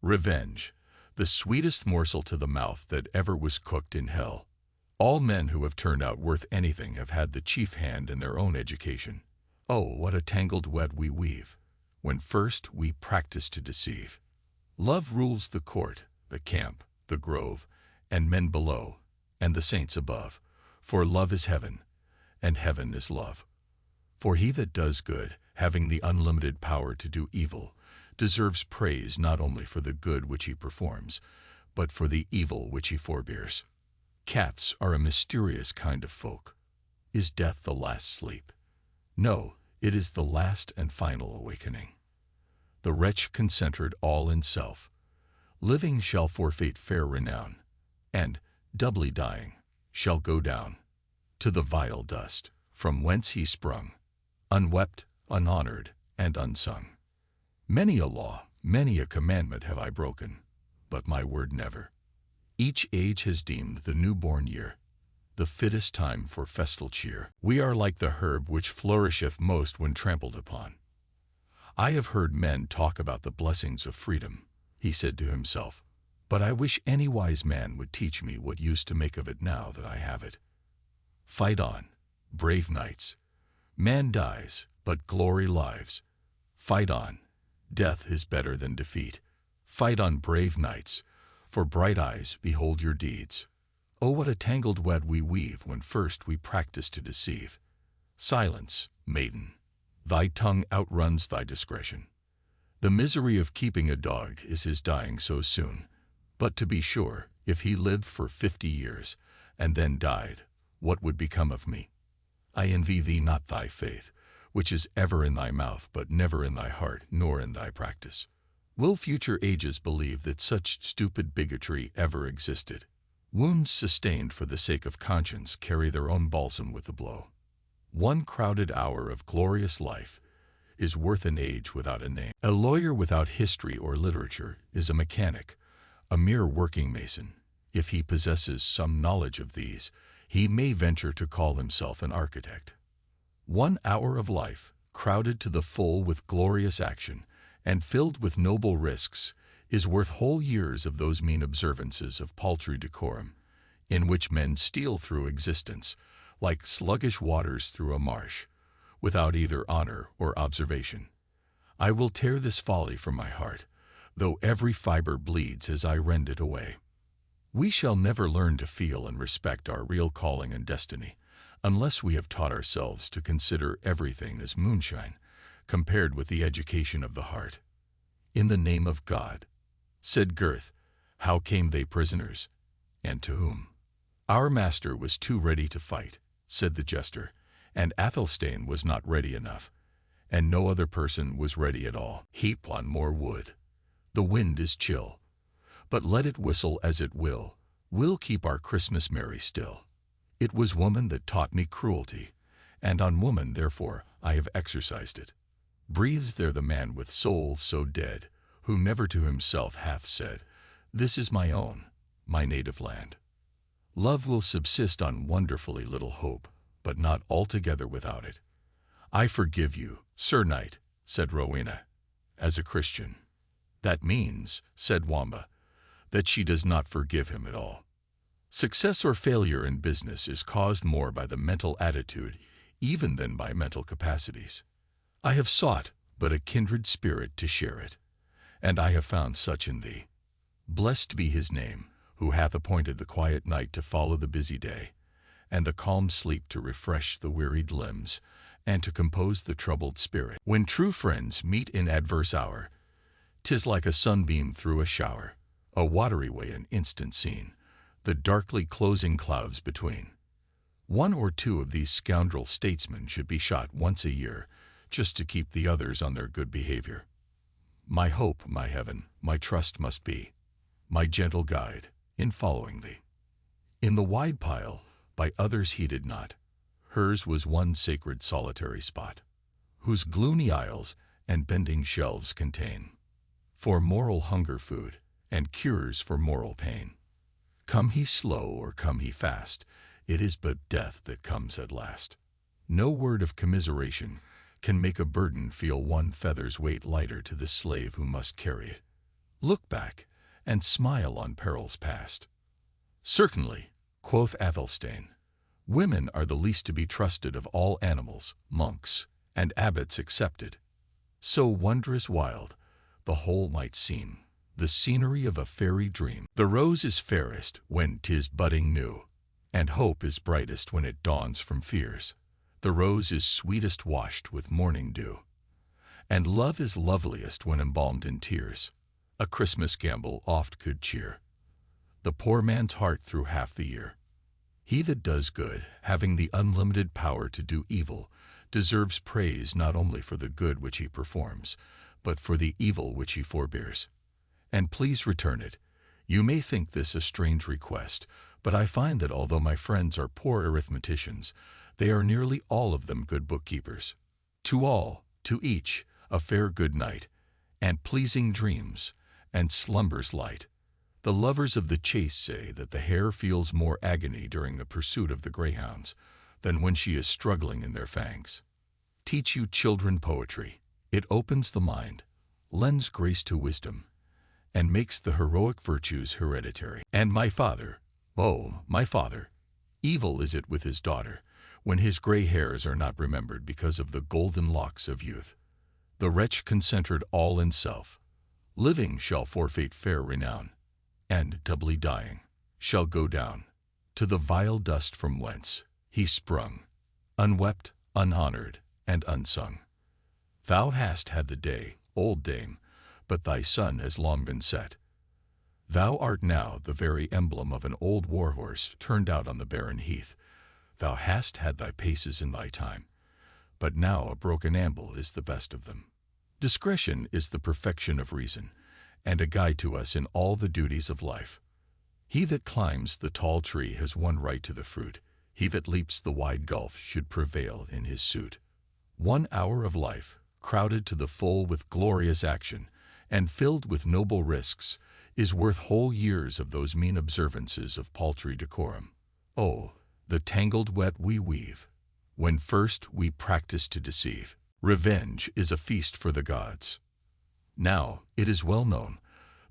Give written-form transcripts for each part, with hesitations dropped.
Revenge, the sweetest morsel to the mouth that ever was cooked in hell. All men who have turned out worth anything have had the chief hand in their own education. Oh, what a tangled web we weave, when first we practice to deceive. Love rules the court, the camp, the grove, and men below, and the saints above. For love is heaven, and heaven is love. For he that does good, having the unlimited power to do evil, deserves praise not only for the good which he performs, but for the evil which he forbears. Cats are a mysterious kind of folk. Is death the last sleep? No, it is the last and final awakening. The wretch concentered all in self, living shall forfeit fair renown, and, doubly dying, shall go down to the vile dust, from whence he sprung, unwept, unhonored, and unsung. Many a law, many a commandment have I broken, but my word never. Each age has deemed the newborn year the fittest time for festal cheer. We are like the herb which flourisheth most when trampled upon. I have heard men talk about the blessings of freedom, he said to himself, but I wish any wise man would teach me what use to make of it now that I have it. Fight on, brave knights. Man dies, but glory lives. Fight on. Death is better than defeat. Fight on, brave knights, for bright eyes behold your deeds. Oh, what a tangled web we weave when first we practice to deceive. Silence, maiden. Thy tongue outruns thy discretion. The misery of keeping a dog is his dying so soon. But to be sure, if he lived for 50 years, and then died, what would become of me? I envy thee not thy faith, which is ever in thy mouth, but never in thy heart, nor in thy practice. Will future ages believe that such stupid bigotry ever existed? Wounds sustained for the sake of conscience carry their own balsam with the blow. One crowded hour of glorious life is worth an age without a name. A lawyer without history or literature is a mechanic, a mere working mason. If he possesses some knowledge of these, he may venture to call himself an architect. 1 hour of life, crowded to the full with glorious action, and filled with noble risks, is worth whole years of those mean observances of paltry decorum, in which men steal through existence, like sluggish waters through a marsh, without either honor or observation. I will tear this folly from my heart, though every fiber bleeds as I rend it away. We shall never learn to feel and respect our real calling and destiny, unless we have taught ourselves to consider everything as moonshine, compared with the education of the heart. In the name of God, said Gurth, how came they prisoners, and to whom? Our master was too ready to fight, said the jester, and Athelstane was not ready enough, and no other person was ready at all. Heap on more wood. The wind is chill, but let it whistle as it will, we'll keep our Christmas merry still. It was woman that taught me cruelty, and on woman, therefore, I have exercised it. Breathes there the man with soul so dead, who never to himself hath said, this is my own, my native land. Love will subsist on wonderfully little hope, but not altogether without it. I forgive you, Sir Knight, said Rowena, as a Christian. That means, said Wamba, that she does not forgive him at all. Success or failure in business is caused more by the mental attitude even than by mental capacities. I have sought but a kindred spirit to share it, and I have found such in thee. Blessed be his name, who hath appointed the quiet night to follow the busy day, and the calm sleep to refresh the wearied limbs, and to compose the troubled spirit. When true friends meet in adverse hour, 'tis like a sunbeam through a shower, a watery way an instant seen, the darkly closing clouds between. 1 or 2 of these scoundrel statesmen should be shot once a year, just to keep the others on their good behavior. My hope, my heaven, my trust must be, my gentle guide, in following thee. In the wide pile, by others heeded not, hers was one sacred solitary spot, whose gloomy aisles and bending shelves contain, for moral hunger food, and cures for moral pain. Come he slow or come he fast, it is but death that comes at last. No word of commiseration can make a burden feel 1 feather's weight lighter to the slave who must carry it. Look back, and smile on perils past. Certainly, quoth Athelstane, women are the least to be trusted of all animals, monks, and abbots excepted. So wondrous wild, the whole might seem, the scenery of a fairy dream. The rose is fairest when 'tis budding new, and hope is brightest when it dawns from fears. The rose is sweetest washed with morning dew, and love is loveliest when embalmed in tears. A Christmas gambol oft could cheer the poor man's heart through half the year. He that does good, having the unlimited power to do evil, deserves praise not only for the good which he performs, but for the evil which he forbears. And please return it. You may think this a strange request, but I find that although my friends are poor arithmeticians, they are nearly all of them good bookkeepers. To all, to each, a fair good night, and pleasing dreams, and slumbers light. The lovers of the chase say that the hare feels more agony during the pursuit of the greyhounds than when she is struggling in their fangs. Teach you children poetry. It opens the mind, lends grace to wisdom, and makes the heroic virtues hereditary. And my father, oh, my father, evil is it with his daughter, when his gray hairs are not remembered because of the golden locks of youth. The wretch concentred all in self, living shall forfeit fair renown, and, doubly dying, shall go down to the vile dust from whence he sprung, unwept, unhonored, and unsung. Thou hast had the day, old dame, but thy sun has long been set. Thou art now the very emblem of an old war-horse turned out on the barren heath. Thou hast had thy paces in thy time, but now a broken amble is the best of them. Discretion is the perfection of reason, and a guide to us in all the duties of life. He that climbs the tall tree has one right to the fruit. He that leaps the wide gulf should prevail in his suit. 1 hour of life, crowded to the full with glorious action, and filled with noble risks, is worth whole years of those mean observances of paltry decorum. Oh, the tangled web we weave, when first we practice to deceive. Revenge is a feast for the gods. Now, it is well known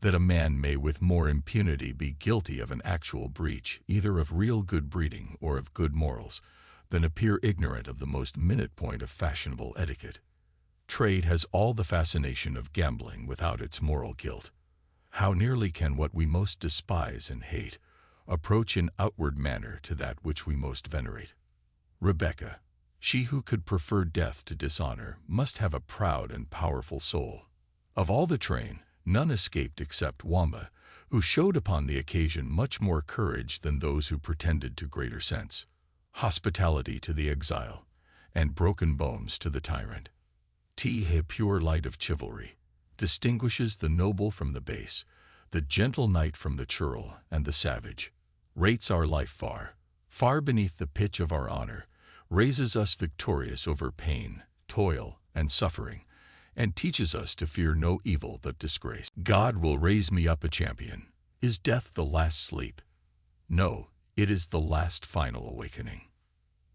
that a man may with more impunity be guilty of an actual breach either of real good breeding or of good morals, than appear ignorant of the most minute point of fashionable etiquette. Trade has all the fascination of gambling without its moral guilt. How nearly can what we most despise and hate approach in outward manner to that which we most venerate? Rebecca, she who could prefer death to dishonor, must have a proud and powerful soul. Of all the train, none escaped except Wamba, who showed upon the occasion much more courage than those who pretended to greater sense. Hospitality to the exile, and broken bones to the tyrant. A pure light of chivalry, distinguishes the noble from the base, the gentle knight from the churl and the savage, rates our life far, far beneath the pitch of our honor, raises us victorious over pain, toil, and suffering, and teaches us to fear no evil but disgrace. God will raise me up a champion. Is death the last sleep? No, it is the last final awakening.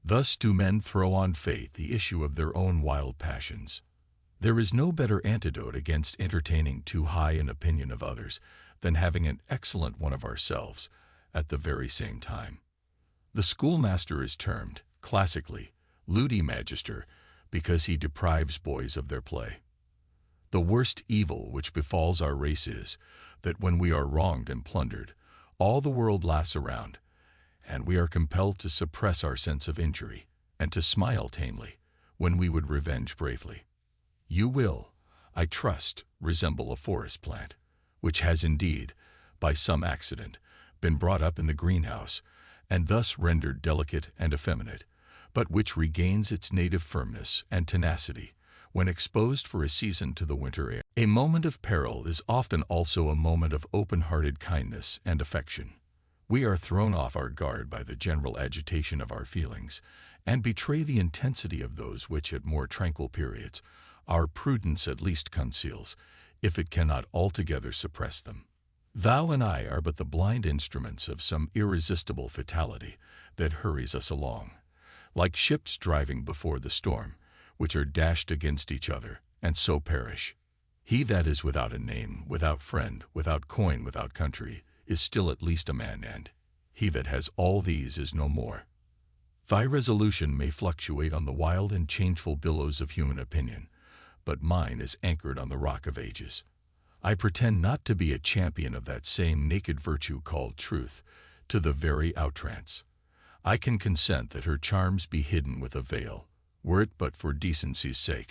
Thus do men throw on fate the issue of their own wild passions. There is no better antidote against entertaining too high an opinion of others than having an excellent one of ourselves at the very same time. The schoolmaster is termed, classically, ludi magister, because he deprives boys of their play. The worst evil which befalls our race is, that when we are wronged and plundered, all the world laughs around, and we are compelled to suppress our sense of injury, and to smile tamely, when we would revenge bravely. You will, I trust, resemble a forest plant, which has indeed, by some accident, been brought up in the greenhouse, and thus rendered delicate and effeminate, but which regains its native firmness and tenacity when exposed for a season to the winter air. A moment of peril is often also a moment of open-hearted kindness and affection. We are thrown off our guard by the general agitation of our feelings, and betray the intensity of those which at more tranquil periods our prudence at least conceals, if it cannot altogether suppress them. Thou and I are but the blind instruments of some irresistible fatality that hurries us along, like ships driving before the storm, which are dashed against each other, and so perish. He that is without a name, without friend, without coin, without country, is still at least a man, and he that has all these is no more. Thy resolution may fluctuate on the wild and changeful billows of human opinion, but mine is anchored on the rock of ages. I pretend not to be a champion of that same naked virtue called truth, to the very outrance. I can consent that her charms be hidden with a veil, were it but for decency's sake.